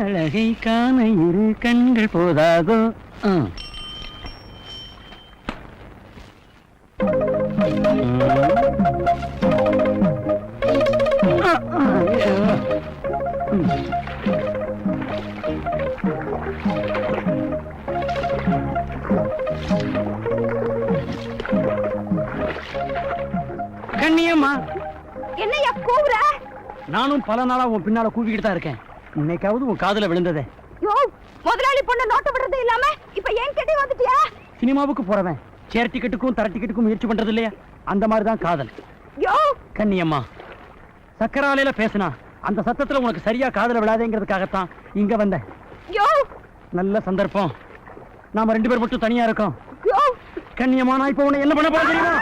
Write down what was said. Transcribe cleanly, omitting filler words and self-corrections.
அழகை காண இரு கண்கள் போதாதோ. கண்ணியம்மா, என்னையா கூவுற? நானும் பல நாளா உன் பின்னால கூவிக்கிட்டு தான் இருக்கேன். இன்னைக்காவது உன் காதுல விழுந்ததே. யோ, முதலாளி பொண்ணு நோட்டு விடுறது இல்லாம இப்ப ஏன் கிட்ட வந்துட்டியா? சினிமாவுக்கு போறவன் சேர் டிக்கெட்டுக்கும் தர டிக்கெட்டுக்கும் முயற்சி பண்றது இல்லையா? அந்த மாதிரிதான் காதல். யோ கண்ணியம்மா, சக்கராலையில பேசினா அந்த சத்தத்துல உனக்கு சரியா காதல விழாதேங்கிறதுக்காகத்தான் இங்க வந்த. யோ, நல்ல சந்தர்ப்பம். நாம 2 பேர் மட்டும் தனியா இருக்கோம். யோ கண்ணியம்மா, நான் இப்ப உன்னை என்ன பண்ண போறேன் தெரியுமா?